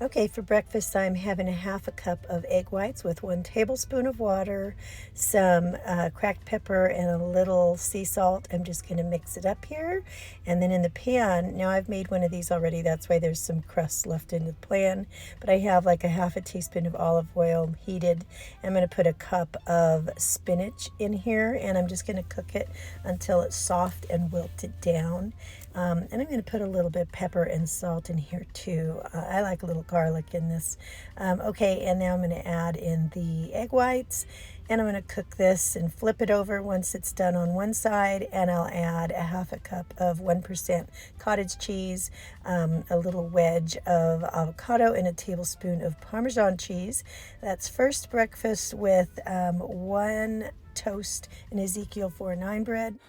Okay, for breakfast, I'm having a half a cup of egg whites with 1 tablespoon of water, some cracked pepper, and a little sea salt. I'm just going to mix it up here. And then in the pan, now I've made one of these already. That's why there's some crust left in the pan. But I have like a half a teaspoon of olive oil heated. I'm going to put a cup of spinach in here, and I'm just going to cook it until it's soft and wilted down. And I'm going to put a little bit of pepper and salt in here too. I like a little garlic in this. Okay, and now I'm going to add in the egg whites, and I'm going to cook this and flip it over once it's done on one side, and I'll add a half a cup of 1% cottage cheese, a little wedge of avocado, and a tablespoon of Parmesan cheese. That's first breakfast with 1 toast and Ezekiel 4:9 bread.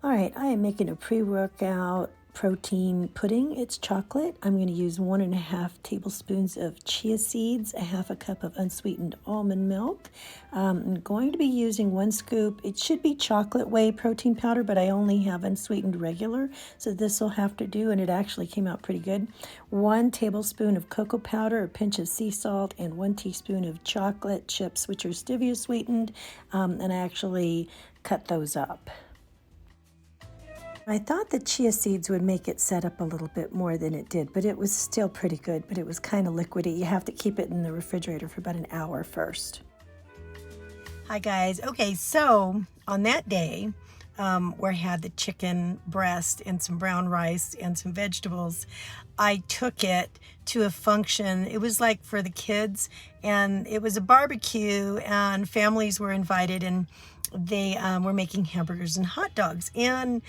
All right, I am making a pre-workout protein pudding. It's chocolate. I'm going to use 1.5 tablespoons of chia seeds, a half a cup of unsweetened almond milk. I'm going to be using 1 scoop. It should be chocolate whey protein powder, but I only have unsweetened regular, so this will have to do, and it actually came out pretty good. 1 tablespoon of cocoa powder, a pinch of sea salt, and 1 teaspoon of chocolate chips, which are stevia sweetened, and I actually cut those up. I thought the chia seeds would make it set up a little bit more than it did, but it was still pretty good, but it was kind of liquidy. You have to keep it in the refrigerator for about an hour first. Hi guys. Okay, so on that day, where I had the chicken breast and some brown rice and some vegetables, I took it to a function. It was like for the kids, and it was a barbecue, and families were invited, and they were making hamburgers and hot dogs, and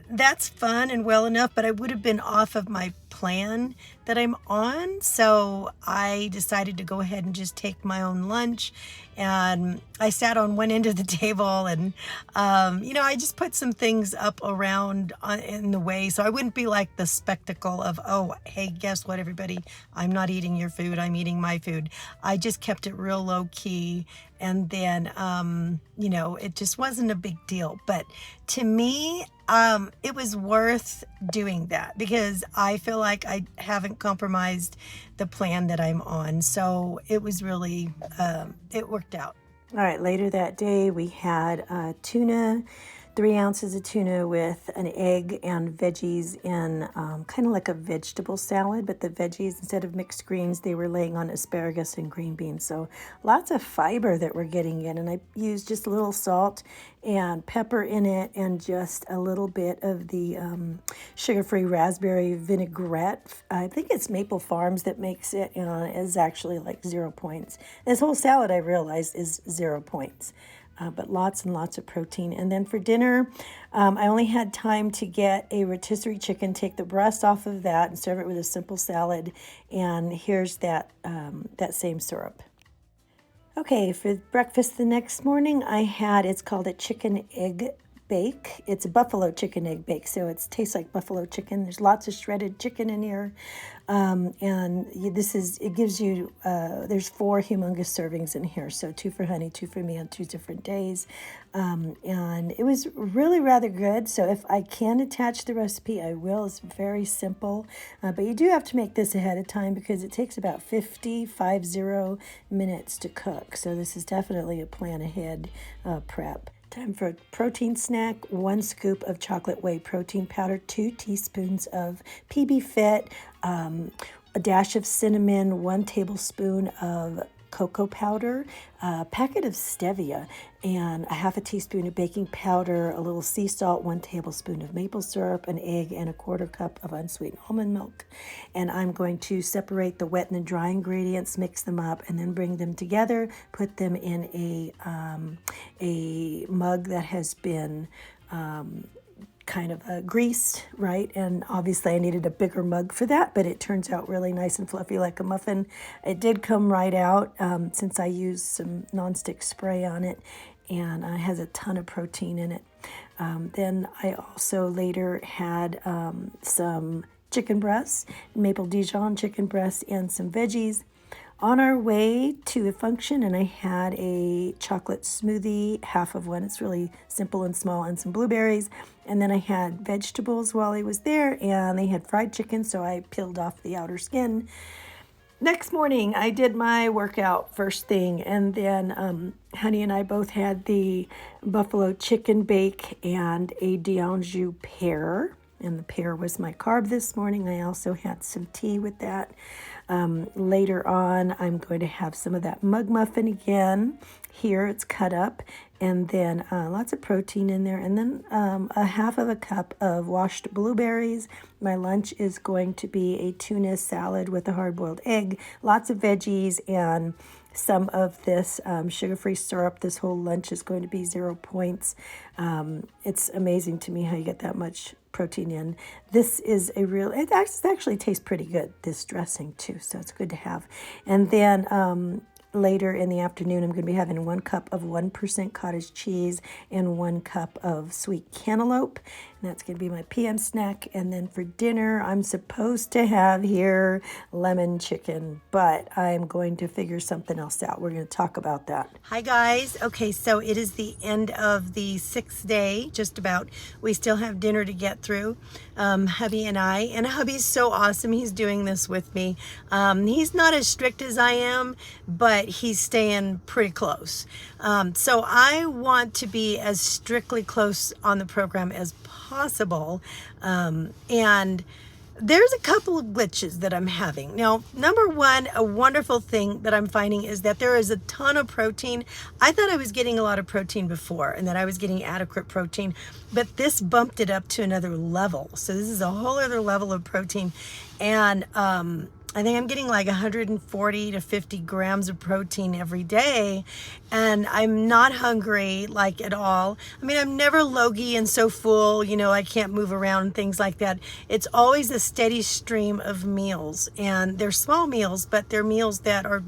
that's fun and well enough, but I would have been off of my plan that I'm on, so I decided to go ahead and just take my own lunch. And I sat on one end of the table, and I just put some things up around in the way, so I wouldn't be like the spectacle of, oh, hey, guess what, everybody, I'm not eating your food, I'm eating my food. I just kept it real low key, and then it just wasn't a big deal. But to me, it was worth doing that because I feel like I haven't compromised the plan that I'm on. So it was really, it worked out. All right, later that day we had tuna, 3 ounces of tuna with an egg and veggies in kind of like a vegetable salad, but the veggies, instead of mixed greens, they were laying on asparagus and green beans. So lots of fiber that we're getting in, and I used just a little salt and pepper in it and just a little bit of the sugar-free raspberry vinaigrette. I think it's Maple Farms that makes it, and it's actually like 0 points. This whole salad, I realized, is 0 points. But lots and lots of protein. And then for dinner, I only had time to get a rotisserie chicken, take the breast off of that, and serve it with a simple salad. And here's that same syrup. Okay, for breakfast the next morning, it's called a chicken egg bake. It's a buffalo chicken egg bake, so it tastes like buffalo chicken. There's lots of shredded chicken in here, and it gives you, there's 4 humongous servings in here, so 2 for honey, 2 for me on 2 different days, and it was really rather good. So if I can attach the recipe, I will. It's very simple, but you do have to make this ahead of time because it takes about 50 minutes to cook, so this is definitely a plan ahead prep. Time for a protein snack: 1 scoop of chocolate whey protein powder, 2 teaspoons of PB Fit, a dash of cinnamon, 1 tablespoon of cocoa powder, a packet of stevia, and a half a teaspoon of baking powder, a little sea salt, 1 tablespoon of maple syrup, an egg, and a 1/4 cup of unsweetened almond milk. And I'm going to separate the wet and the dry ingredients, mix them up, and then bring them together, put them in a mug that has been kind of greased, right? And obviously I needed a bigger mug for that, but it turns out really nice and fluffy like a muffin. It did come right out since I used some nonstick spray on it, and it has a ton of protein in it. Then I also later had some chicken breasts, maple Dijon chicken breasts, and some veggies. On our way to a function, and I had a chocolate smoothie, half of one. It's really simple and small, and some blueberries. And then I had vegetables while I was there, and they had fried chicken, so I peeled off the outer skin. Next morning, I did my workout first thing, and then Honey and I both had the buffalo chicken bake and a D'Anjou pear. And the pear was my carb this morning. I also had some tea with that. Later on, I'm going to have some of that mug muffin again. Here it's cut up, and then lots of protein in there, and then a half of a cup of washed blueberries. My lunch is going to be a tuna salad with a hard-boiled egg, lots of veggies, and some of this sugar-free syrup. This whole lunch is going to be 0 points. It's amazing to me how you get that much protein in. This is it actually tastes pretty good, this dressing too, so it's good to have. And then later in the afternoon, I'm going to be having 1 cup of 1% cottage cheese and 1 cup of sweet cantaloupe. And that's going to be my PM snack. And then for dinner, I'm supposed to have here lemon chicken, but I'm going to figure something else out. We're going to talk about that. Hi, guys. Okay, so it is the end of the 6th day, just about. We still have dinner to get through, hubby and I. And hubby's so awesome. He's doing this with me. He's not as strict as I am, but he's staying pretty close. So I want to be as strictly close on the program as possible. And there's a couple of glitches that I'm having. Now, number one, a wonderful thing that I'm finding is that there is a ton of protein. I thought I was getting a lot of protein before and that I was getting adequate protein, but this bumped it up to another level. So this is a whole other level of protein. And I think I'm getting like 140 to 50 grams of protein every day, and I'm not hungry like at all. I mean, I'm never logy and so full, you know, I can't move around and things like that. It's always a steady stream of meals, and they're small meals, but they're meals that are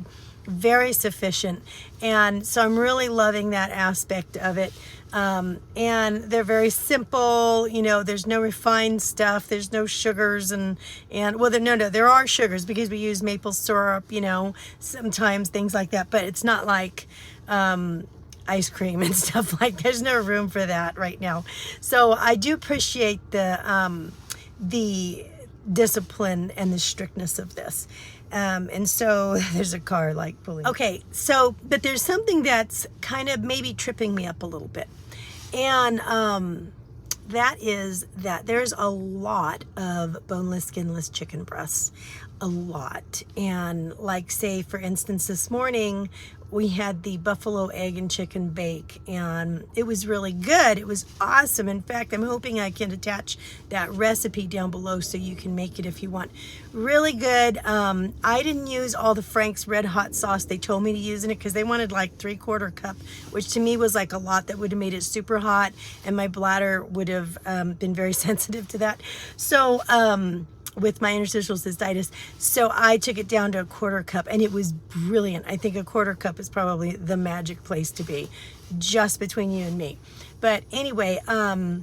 very sufficient. And so I'm really loving that aspect of it. And they're very simple, you know, there's no refined stuff, there's no sugars and well, there are sugars because we use maple syrup, you know, sometimes things like that, but it's not like, ice cream and stuff like, there's no room for that right now. So I do appreciate the discipline and the strictness of this. And so there's a car like pulling. Okay, so, but there's something that's kind of maybe tripping me up a little bit. And that is that there's a lot of boneless, skinless chicken breasts, a lot. And like, say, for instance, this morning, we had the buffalo egg and chicken bake, and it was really good. It was awesome. In fact, I'm hoping I can attach that recipe down below so you can make it if you want. Really good. I didn't use all the Frank's Red Hot sauce they told me to use in it because they wanted like 3/4 cup, which to me was like a lot. That would have made it super hot, and my bladder would have been very sensitive to that. So, with my interstitial cystitis. So I took it down to 1/4 cup, and it was brilliant. I think 1/4 cup is probably the magic place to be, just between you and me. But anyway, but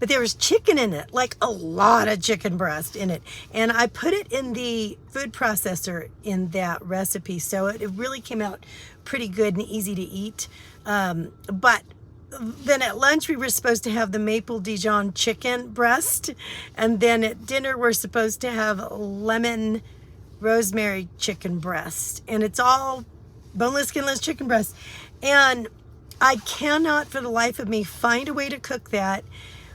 there was chicken in it, like a lot of chicken breast in it. And I put it in the food processor in that recipe. So it really came out pretty good and easy to eat. But then at lunch we were supposed to have the maple Dijon chicken breast, and then at dinner we're supposed to have lemon rosemary chicken breast, and it's all boneless, skinless chicken breast. And I cannot for the life of me find a way to cook that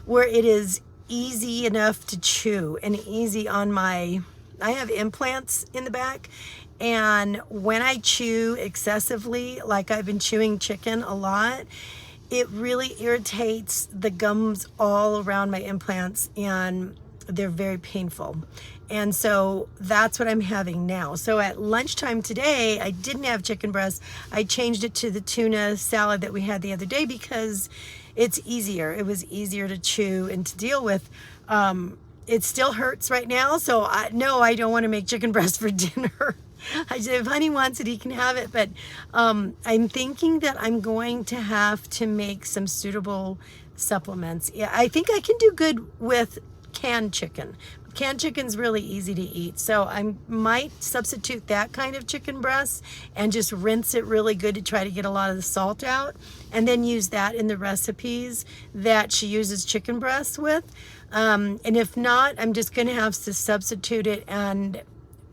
where it is easy enough to chew and easy on I have implants in the back, and when I chew excessively, like I've been chewing chicken a lot, it really irritates the gums all around my implants, and they're very painful. And so that's what I'm having now. So at lunchtime today, I didn't have chicken breast. I changed it to the tuna salad that we had the other day because it's easier. It was easier to chew and to deal with. It still hurts right now, so I don't want to make chicken breast for dinner. I said, if Honey wants it, he can have it. But I'm thinking that I'm going to have to make some suitable supplements. Yeah, I think I can do good with canned chicken. Canned chicken's really easy to eat. So I might substitute that kind of chicken breast and just rinse it really good to try to get a lot of the salt out. And then use that in the recipes that she uses chicken breasts with. And if not, I'm just going to have to substitute it and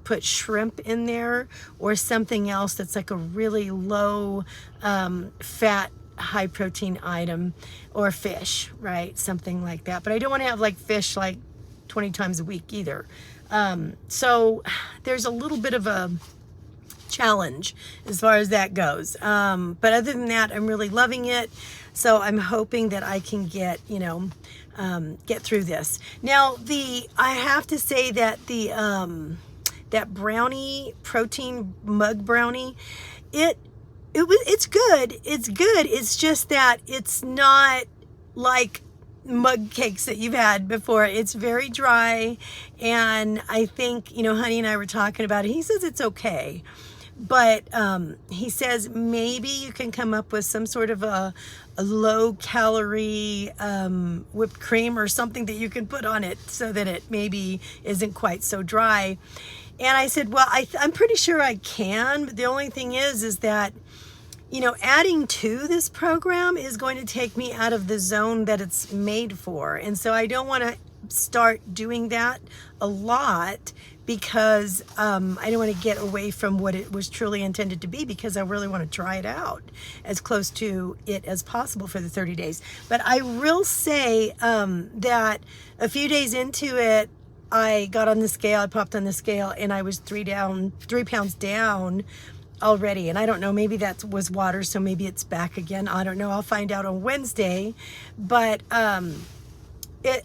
put shrimp in there or something else that's like a really low fat, high protein item, or fish, right? Something like that. But I don't want to have like fish like 20 times a week either. So there's a little bit of a challenge as far as that goes. But other than that, I'm really loving it. So I'm hoping that I can get, you know, get through this. Now, I have to say that that brownie, protein mug brownie, it's good. It's good. It's just that it's not like mug cakes that you've had before. It's very dry, and I think, you know, Honey and I were talking about it. He says it's okay, but he says maybe you can come up with some sort of a low calorie whipped cream or something that you can put on it so that it maybe isn't quite so dry. And I said, well, I'm pretty sure I can, but the only thing is that, you know, adding to this program is going to take me out of the zone that it's made for. And so I don't want to start doing that a lot, because I don't want to get away from what it was truly intended to be, because I really want to try it out as close to it as possible for the 30 days. But I will say that a few days into it, I got on the scale, I popped on the scale, and I was 3 pounds down already. And I don't know, maybe that was water, so maybe it's back again. I don't know. I'll find out on Wednesday. But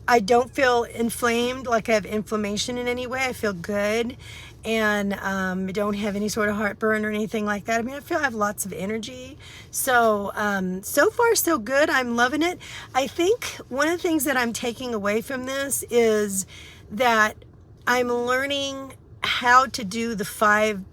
I don't feel inflamed, like I have inflammation in any way. I feel good, and I don't have any sort of heartburn or anything like that. I mean, I feel I have lots of energy. So, so far so good. I'm loving it. I think one of the things that I'm taking away from this is that I'm learning how to do the five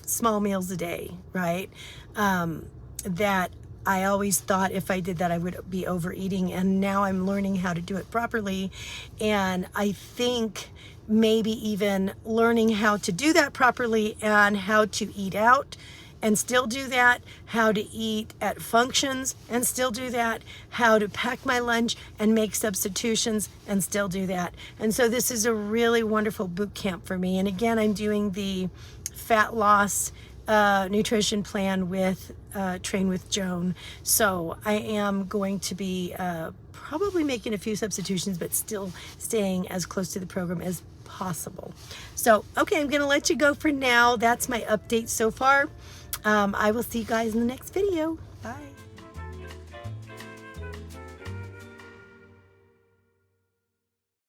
small meals a day, right? That I always thought if I did that, I would be overeating, and now I'm learning how to do it properly. And I think maybe even learning how to do that properly, and how to eat out and still do that, how to eat at functions and still do that, how to pack my lunch and make substitutions and still do that. And so this is a really wonderful boot camp for me. And again, I'm doing the fat loss nutrition plan with Train with Joan. So I am going to be probably making a few substitutions, but still staying as close to the program as possible. So, okay, I'm going to let you go for now. That's my update so far. I will see you guys in the next video. Bye.